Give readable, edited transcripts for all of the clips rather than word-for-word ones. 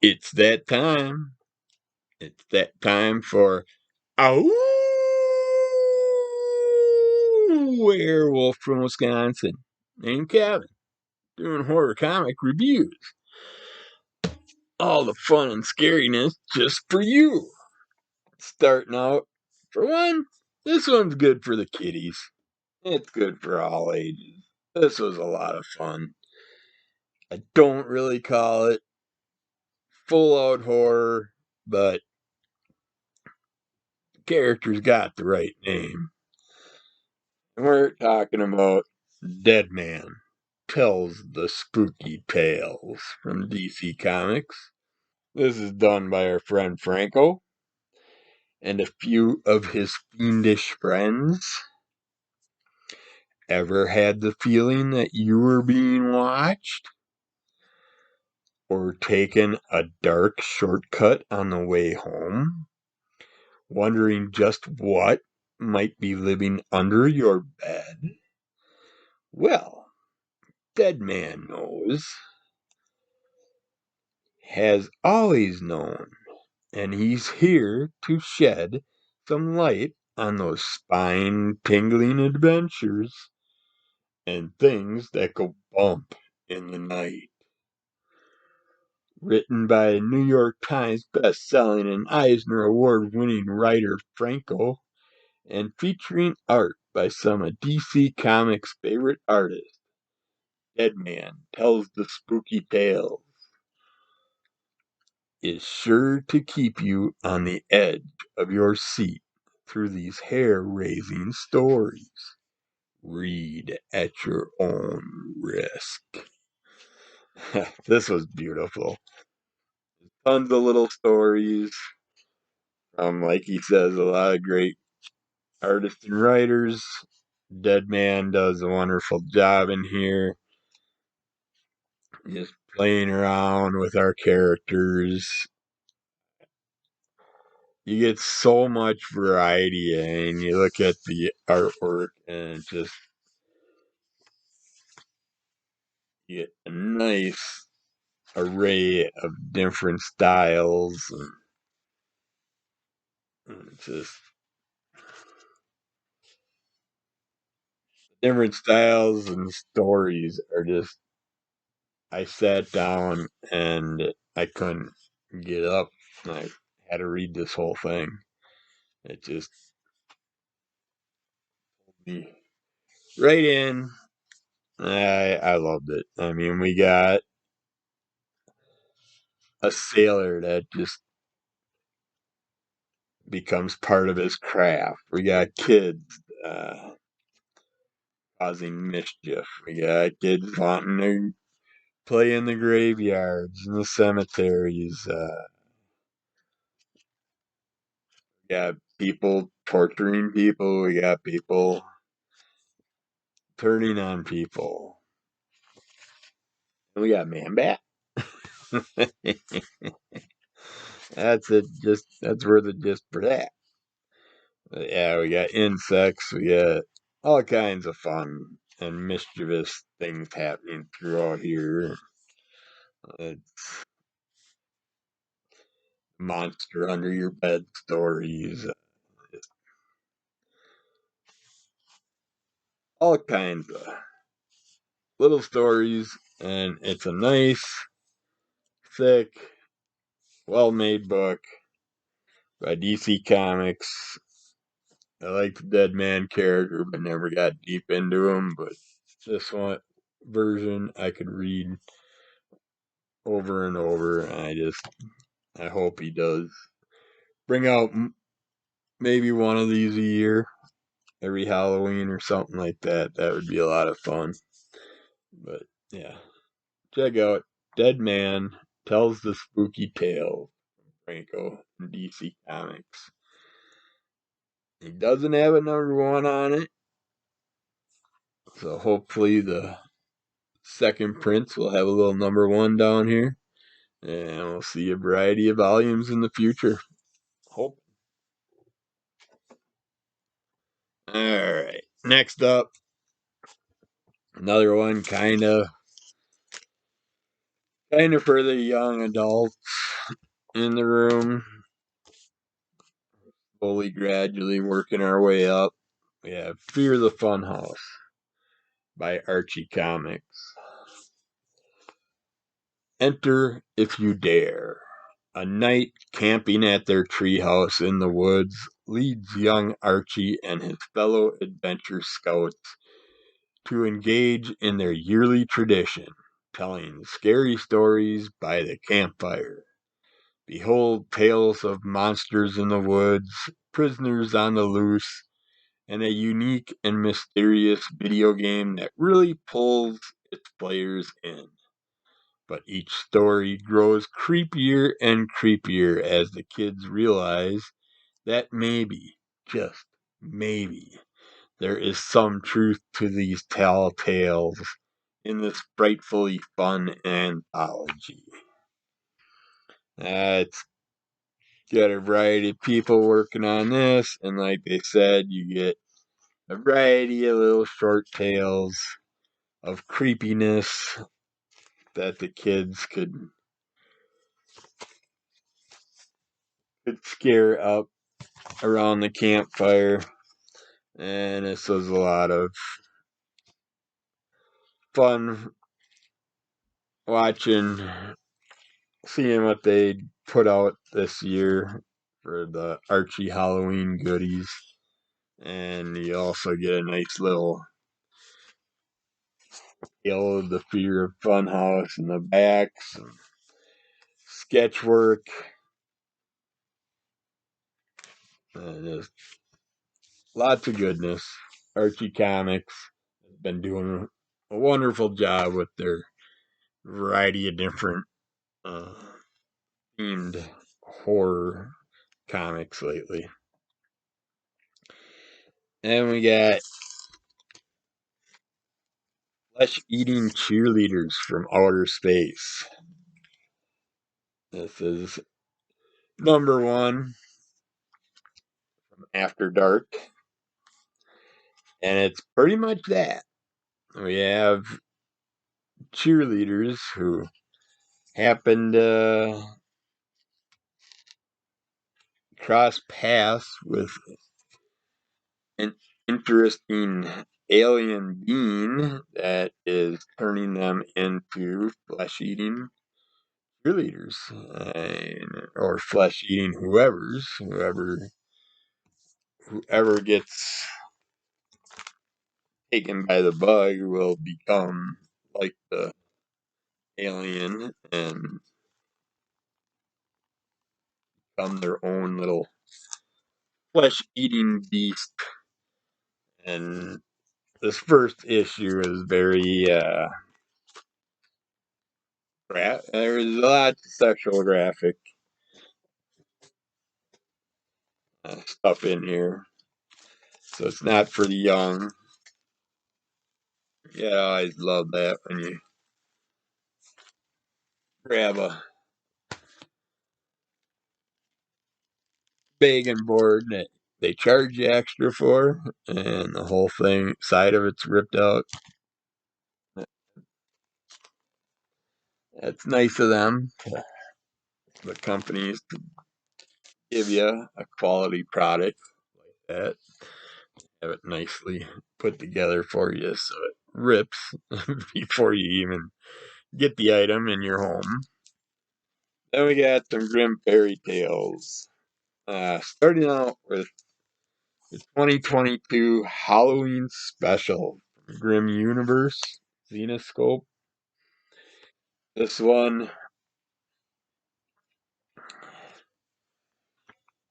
It's that time. It's that time for Werewolf from Wisconsin named Kevin doing horror comic reviews. All the fun and scariness just for you. Starting out, for one, this one's good for the kiddies. It's good for all ages. This was a lot of fun. I don't really call it full out horror, but the character's got the right name. And we're talking about Deadman Tells the Spooky Tales from DC Comics. This is done by our friend Franco and a few of his fiendish friends. Ever had the feeling that you were being watched? Or taken a dark shortcut on the way home? Wondering just what might be living under your bed? Well, Deadman knows, has always known, and he's here to shed some light on those spine-tingling adventures and things that go bump in the night. Written by New York Times best-selling and Eisner Award-winning writer Franco, and featuring art by some of DC Comics' favorite artists, Deadman Tells the Spooky Tales is sure to keep you on the edge of your seat through these hair-raising stories. Read at your own risk. This was beautiful. Tons of little stories. Like he says, a lot of great artists and writers. Deadman does a wonderful job in here. Just playing around with our characters. You get so much variety, and you look at the artwork, and it's just you get a nice array of different styles, and it's just different styles and stories are just. I sat down and I couldn't get up. I had to read this whole thing. It just pulled me right in. I loved it. I mean, we got a sailor that just becomes part of his craft. We got kids causing mischief. We got kids wanting to play in the graveyards and the cemeteries. We got people torturing people. We got people turning on people. And we got Man Bat. That's it. That's where the gist for that. But yeah, we got insects. We got all kinds of fun and mischievous things happening throughout here. Monster under your bed stories. All kinds of little stories, and it's a nice, thick, well-made book by DC Comics. I like the Deadman character, but never got deep into him. But this one version I could read over and over, and I hope he does bring out maybe one of these a year, every Halloween or something like that. That would be a lot of fun. But yeah, check out Deadman Tells the Spooky Tale from Franco from DC Comics. He doesn't have a #1 on it, so hopefully the second prints will have a little #1 down here, and we'll see a variety of volumes in the future. Hope. All right, next up, another one kind of for the young adults. in the room. Slowly, gradually working our way up. We have Fear the Funhouse by Archie Comics. Enter if you dare. A night camping at their treehouse in the woods leads young Archie and his fellow adventure scouts to engage in their yearly tradition, telling scary stories by the campfire. Behold tales of monsters in the woods, prisoners on the loose, and a unique and mysterious video game that really pulls its players in. But each story grows creepier and creepier as the kids realize that maybe, just maybe, there is some truth to these tall tales in this frightfully fun anthology. It's got a variety of people working on this, and like they said, you get a variety of little short tales of creepiness that the kids could scare up around the campfire. And this was a lot of fun watching, seeing what they put out this year for the Archie Halloween goodies. And you also get a nice little tale of the Fear of Funhouse in the back, some sketch work, and just lots of goodness. Archie Comics has been doing a wonderful job with their variety of different themed horror comics lately. And we got Flesh-Eating Cheerleaders from Outerspace. This is number 1 from After Dark. And it's pretty much that. We have cheerleaders who happen to cross paths with an interesting alien being that is turning them into flesh-eating cheerleaders, or flesh-eating whoever gets taken by the bug will become like the alien and become their own little flesh-eating beast. And this first issue is very there's a lot of sexual graphic stuff in here, so it's not for the young. Yeah, I always love that when you grab a begging board that they charge you extra for, and the whole thing side of it's ripped out. It's nice of them, the companies, to give you a quality product like that. Have it nicely put together for you so it rips before you even get the item in your home. Then we got some Grimm Fairy Tales. Starting out with the 2022 Halloween special, Grimm Universe, Zenoscope. This one,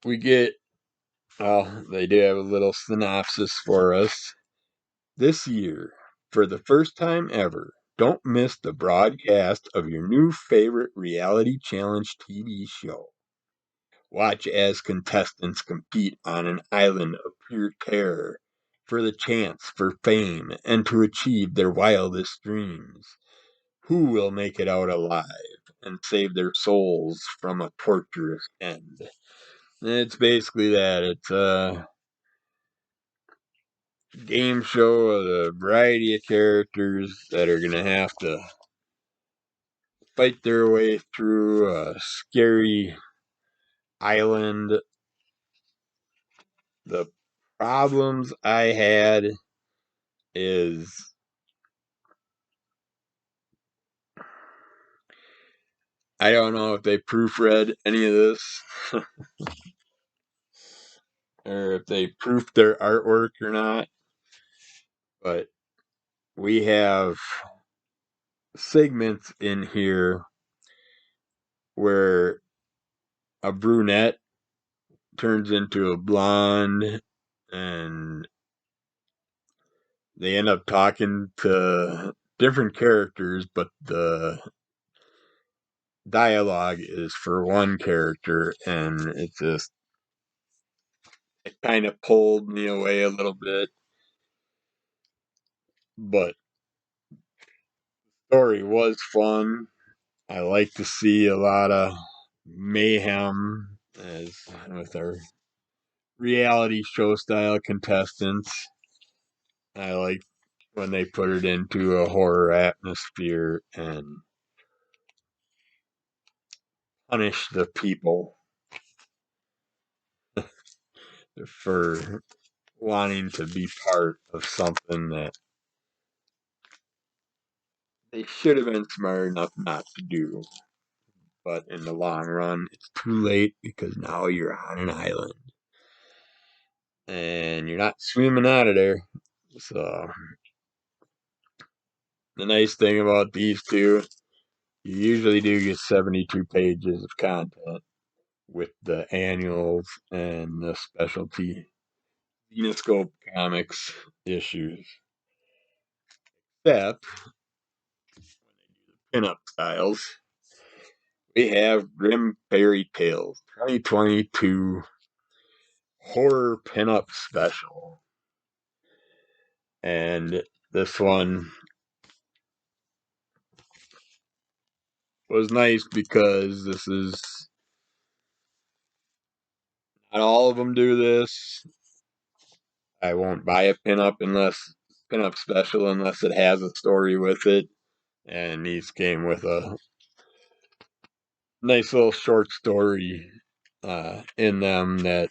we get, well, they do have a little synopsis for us. This year, for the first time ever, don't miss the broadcast of your new favorite reality challenge TV show. Watch as contestants compete on an island of pure terror for the chance for fame and to achieve their wildest dreams. Who will make it out alive and save their souls from a torturous end? And it's basically that. It's a game show of a variety of characters that are going to have to fight their way through a scary Island. The problems I had is I don't know if they proofread any of this or if they proofed their artwork or not, but we have segments in here where a brunette turns into a blonde and they end up talking to different characters, but the dialogue is for one character, and it kind of pulled me away a little bit. But the story was fun. I like to see a lot of mayhem as with our reality show style contestants. I like when they put it into a horror atmosphere and punish the people for wanting to be part of something that they should have been smart enough not to do. But in the long run, it's too late because now you're on an island and you're not swimming out of there. So, the nice thing about these two, you usually do get 72 pages of content with the annuals and the specialty Uniscope Comics issues. Except pinup styles, we have Grimm Fairy Tales 2022 Horror Pinup Special. And this one was nice because this is not all of them do this. I won't buy a pinup special unless it has a story with it. And these came with a nice little short story in them that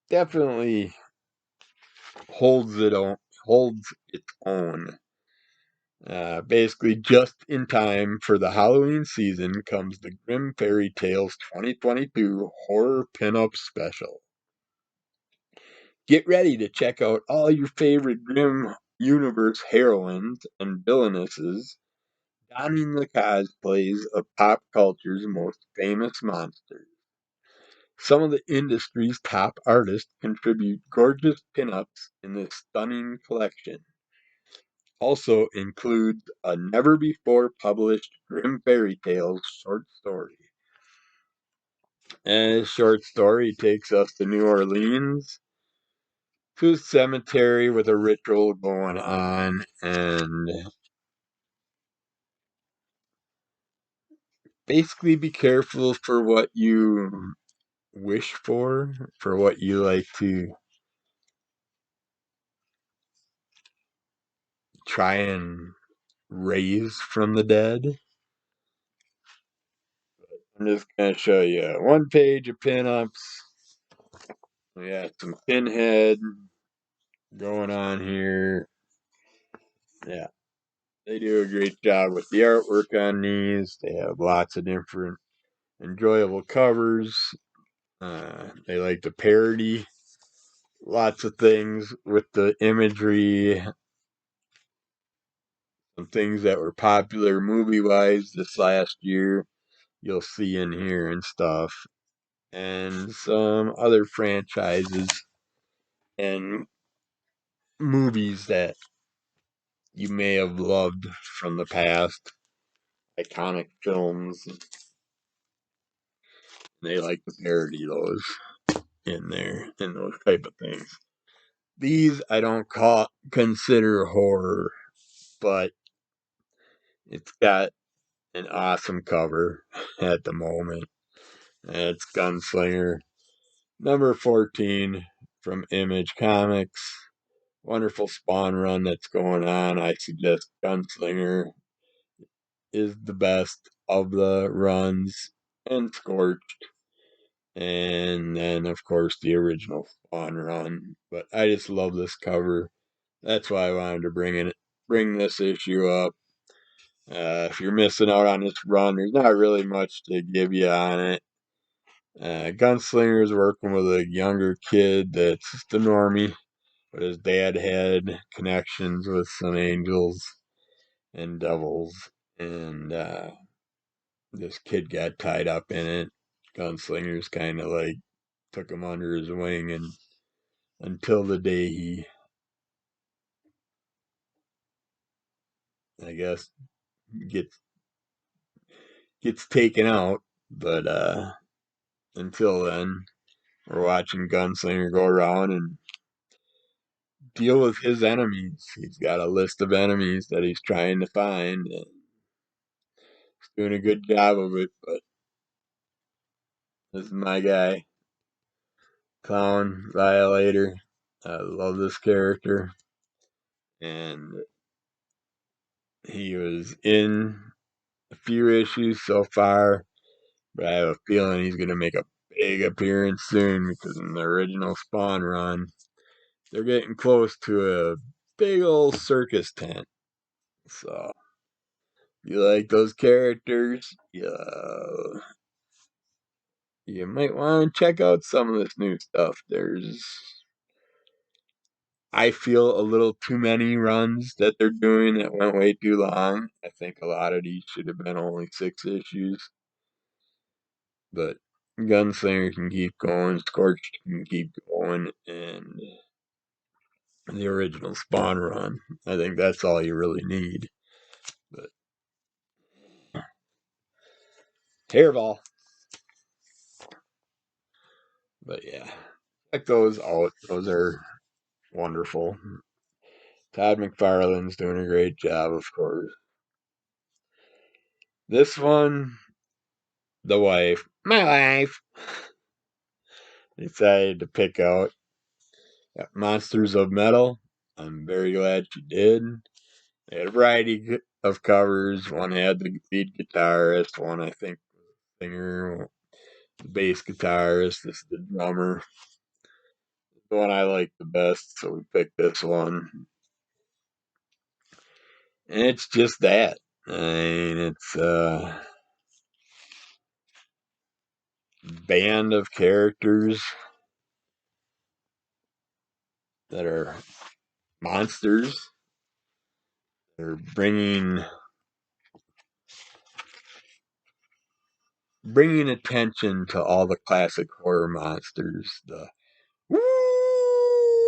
definitely holds its own. Basically, just in time for the Halloween season comes the Grimm Fairy Tales 2022 Horror Pinup Special. Get ready to check out all your favorite Grimm Universe heroines and villainesses donning the cosplays of pop culture's most famous monsters. Some of the industry's top artists contribute gorgeous pinups in this stunning collection. Also includes a never-before-published Grimm Fairy Tales short story. And this short story takes us to New Orleans, to a cemetery with a ritual going on, and basically be careful for what you wish for what you like to try and raise from the dead. I'm just going to show you one page of pinups. We got some pinhead going on here. Yeah, they do a great job with the artwork on these. They have lots of different enjoyable covers. They like to parody lots of things with the imagery, some things that were popular movie wise this last year. You'll see in here and stuff, and some other franchises and movies that you may have loved from the past, iconic films. They like to parody those in there and those type of things. These I don't consider horror, but it's got an awesome cover at the moment. It's Gunslinger, number 14 from Image Comics. Wonderful Spawn run that's going on. I suggest Gunslinger is the best of the runs, and Scorched and then of course the original Spawn run. But I just love this cover. That's why I wanted to bring this issue up. If you're missing out on this run, there's not really much to give you on it. Gunslinger is working with a younger kid that's just a normie, but his dad had connections with some angels and devils, and this kid got tied up in it. Gunslinger's kind of like took him under his wing, and until the day he, I guess, gets taken out. But until then, we're watching Gunslinger go around and deal with his enemies. He's got a list of enemies that he's trying to find, and he's doing a good job of it. But this is my guy, Clown Violator. I love this character, and he was in a few issues so far, but I have a feeling he's going to make a big appearance soon because in the original Spawn run, they're getting close to a big old circus tent. So, if you like those characters, you might want to check out some of this new stuff. I feel a little too many runs that they're doing that went way too long. I think a lot of these should have been only 6 issues. But Gunslinger can keep going, Scorched can keep going, and the original Spawn run. I think that's all you really need. But Hairball. But yeah, check those out. Those are wonderful. Todd McFarlane's doing a great job, of course. This one, the wife, my wife, decided to pick out Monsters of Metal. I'm very glad she did. They had a variety of covers. One had the lead guitarist, one I think singer, the bass guitarist, this is the drummer. The one I like the best, so we picked this one. And it's just that. I mean, it's a band of characters that are monsters. They're bringing attention to all the classic horror monsters. The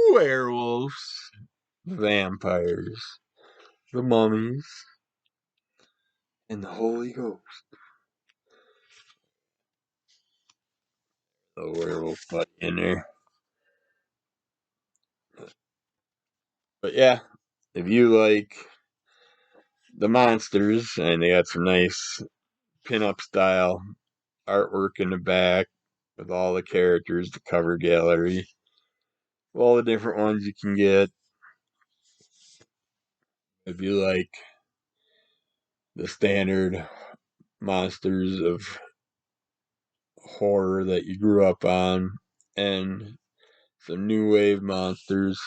werewolves, the vampires, the mummies, and the Holy Ghost. The werewolf buddy in there. But yeah, if you like the monsters, and they got some nice pin-up style artwork in the back with all the characters, the cover gallery, all the different ones you can get. If you like the standard monsters of horror that you grew up on, and some new wave monsters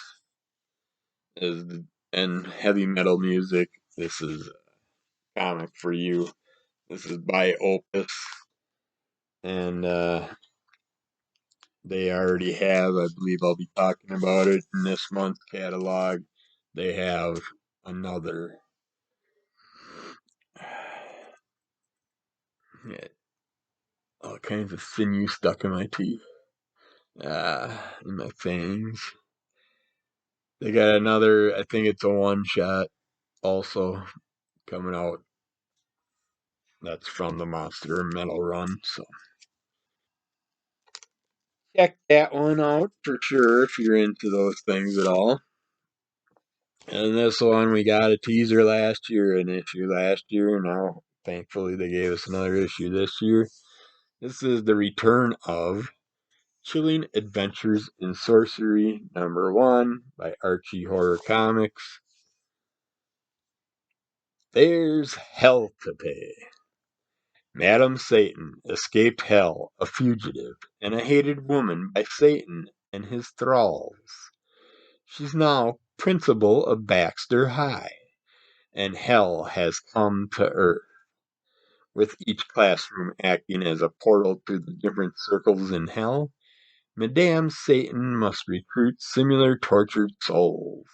and heavy metal music, this is a comic for you. This is by Opus, and they already have, I believe I'll be talking about it in this month's catalog. They have another. Yeah, all kinds of sinew stuck in my teeth, in my fangs. They got another, I think it's a one shot also coming out. That's from the Monster Metal run. So check that one out for sure if you're into those things at all. And this one, we got a teaser last year, an issue last year. Now, thankfully, they gave us another issue this year. This is the return of Chilling Adventures in Sorcery #1 by Archie Horror Comics. There's hell to pay. Madam Satan escaped hell, a fugitive, and a hated woman by Satan and his thralls. She's now principal of Baxter High, and hell has come to earth, with each classroom acting as a portal to the different circles in hell. Madame Satan must recruit similar tortured souls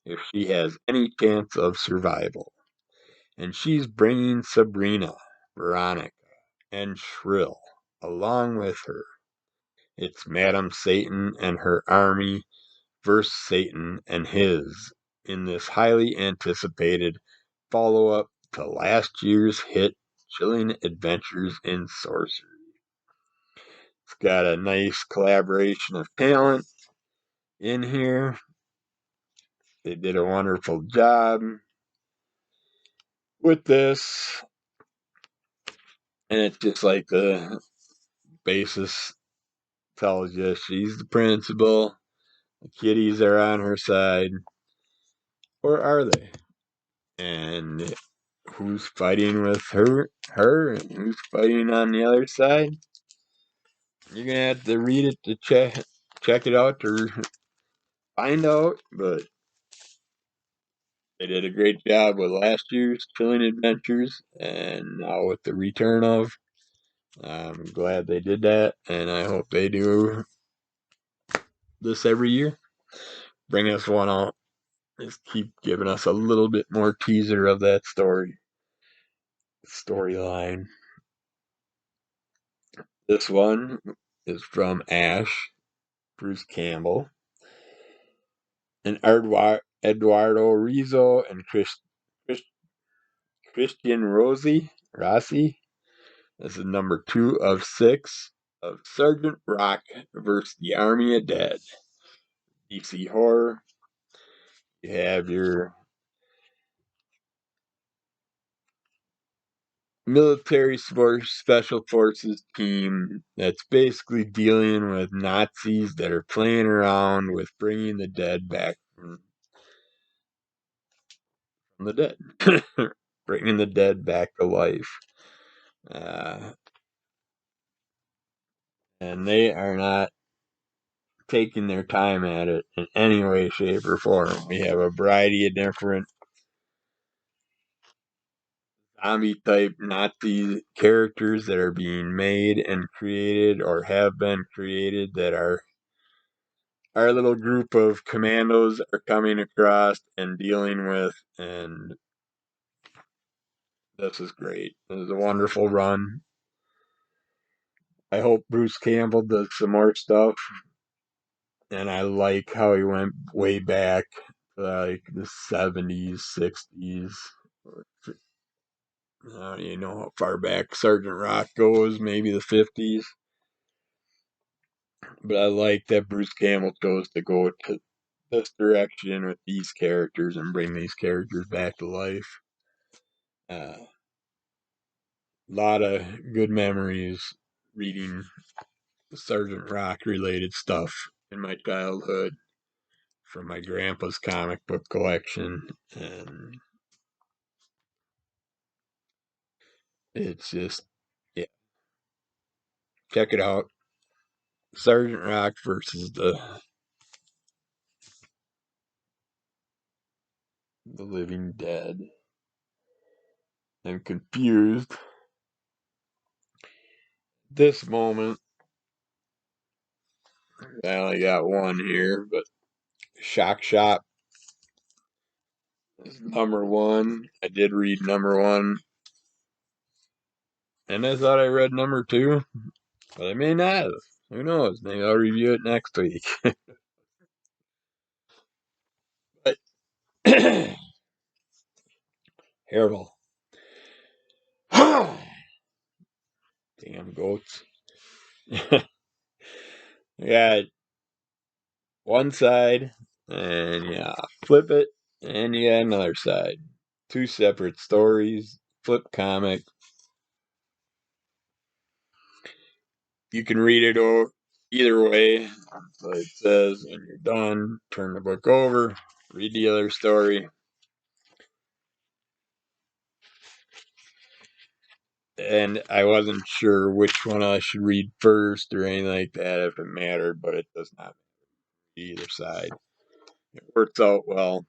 if she has any chance of survival. And she's bringing Sabrina, Veronica, and Shrill along with her. It's Madame Satan and her army versus Satan and his in this highly anticipated follow up to last year's hit Chilling Adventures in Sorcery. It's got a nice collaboration of talent in here. They did a wonderful job with this. And it's just like the basis tells you, she's the principal. The kiddies are on her side. Or are they? And who's fighting with her, and who's fighting on the other side? You're gonna have to read it to check it out or find out. But they did a great job with last year's Chilling Adventures, and now with the return of. I'm glad they did that, and I hope they do this every year. Bring us one out. Just keep giving us a little bit more teaser of that storyline. This one is from Ash, Bruce Campbell, and Eduardo Rizzo and Chris, Christian Rossi. This is number 2 of 6 of Sgt Rock versus the Army of Dead. DC Horror. You have your military special forces team that's basically dealing with Nazis that are playing around with bringing the dead back from the dead, bringing the dead back to life. And they are not taking their time at it in any way, shape, or form. We have a variety of different zombie type Nazi characters that are being made and created or have been created that our little group of commandos are coming across and dealing with, and this is great. This is a wonderful run. I hope Bruce Campbell does some more stuff, and I like how he went way back to like the 70s, 60s. I don't even know how far back Sgt Rock goes, maybe the 50s. But I like that Bruce Campbell chose to go to this direction with these characters and bring these characters back to life. A lot of good memories reading Sgt Rock related stuff in my childhood from my grandpa's comic book collection, and it's just, yeah, check it out. Sgt Rock versus the living dead. I'm confused. This moment, I only got one here, but Shock Shop is number 1. I did read number 1, and I thought I read number 2, but I may not have. Who knows? Maybe I'll review it next week. But Hairball. Damn goats. I got one side, and yeah, flip it, and you got another side. 2 separate stories, flip comic. You can read it either way. Like it says, when you're done, turn the book over, read the other story. And I wasn't sure which one I should read first or anything like that if it mattered, but it does not either side. It works out well.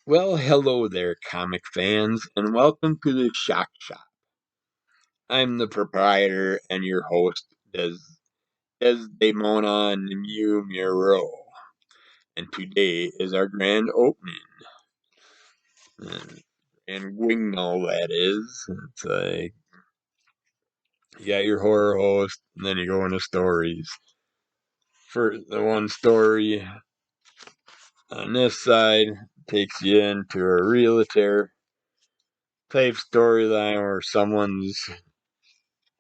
Well, hello there, comic fans, and welcome to the Shock Shop. I'm the proprietor and your host, Desdemona Muro, and today is our grand opening. And Wingnall, that is. It's like, you got your horror host, and then you go into stories. For the one story on this side takes you into a realtor type storyline where someone's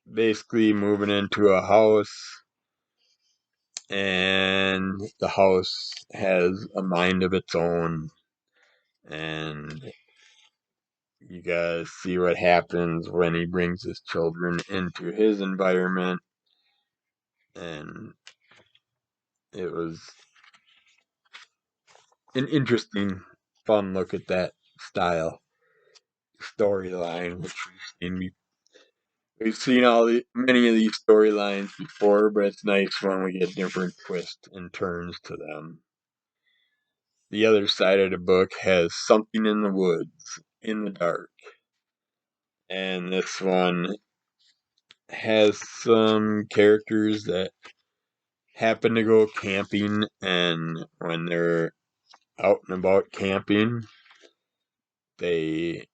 basically moving into a house and the house has a mind of its own, and you guys see what happens when he brings his children into his environment. And it was an interesting, fun look at that style storyline, which we've seen many of these storylines before, but it's nice when we get different twists and turns to them. The other side of the book has Something in the Woods, in the Dark. And this one has some characters that happen to go camping, and when they're out and about camping, they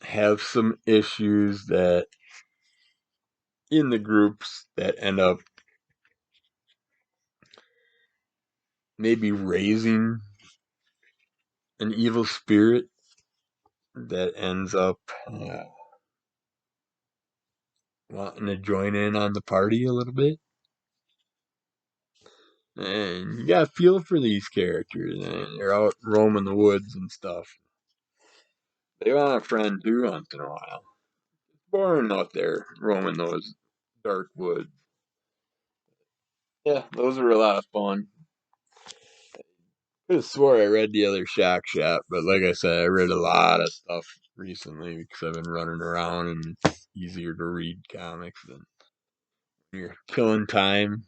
have some issues that in the groups that end up maybe raising an evil spirit that ends up wanting to join in on the party a little bit. And you gotta feel for these characters, and they're out roaming the woods and stuff. They want a friend too once in a while. It's boring out there roaming those dark woods. Yeah, those were a lot of fun. I swore I read the other Shack Shop, but like I said, I read a lot of stuff recently because I've been running around, and it's easier to read comics than when you're killing time.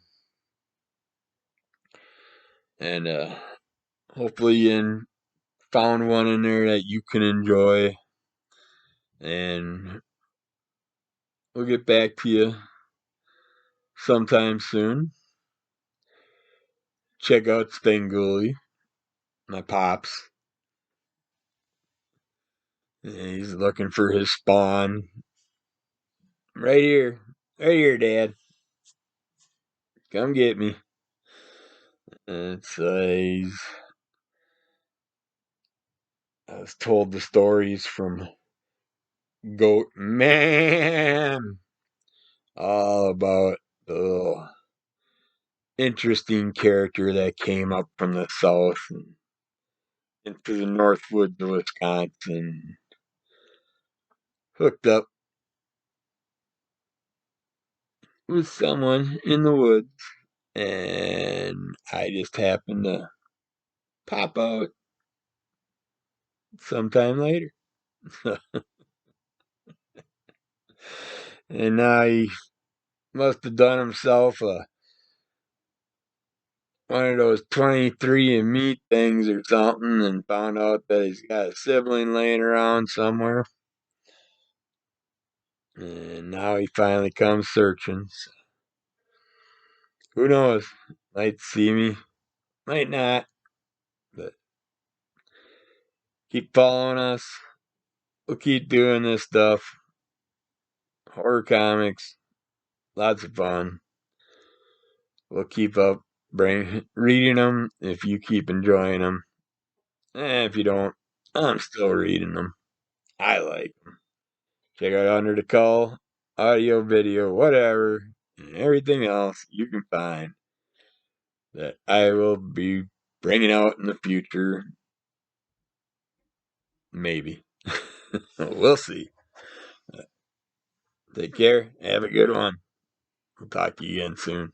And hopefully you found one in there that you can enjoy. And we'll get back to you sometime soon. Check out Spenguli, my pops. He's looking for his spawn. Right here, Dad. Come get me. It's I was told the stories from Goat Man, all about the interesting character that came up from the south and into the north woods of Wisconsin, hooked up with someone in the woods, and I just happened to pop out sometime later. And now he must have done himself one of those 23andMe things or something and found out that he's got a sibling laying around somewhere. And now he finally comes searching. So who knows? Might see me, might not. But keep following us. We'll keep doing this stuff. Horror comics, lots of fun. We'll keep up reading them if you keep enjoying them. If you don't, I'm still reading them. I like them. Check out Under the Call, audio, video, whatever, and everything else you can find that I will be bringing out in the future. Maybe. We'll see. Take care. Have a good one. We'll talk to you again soon.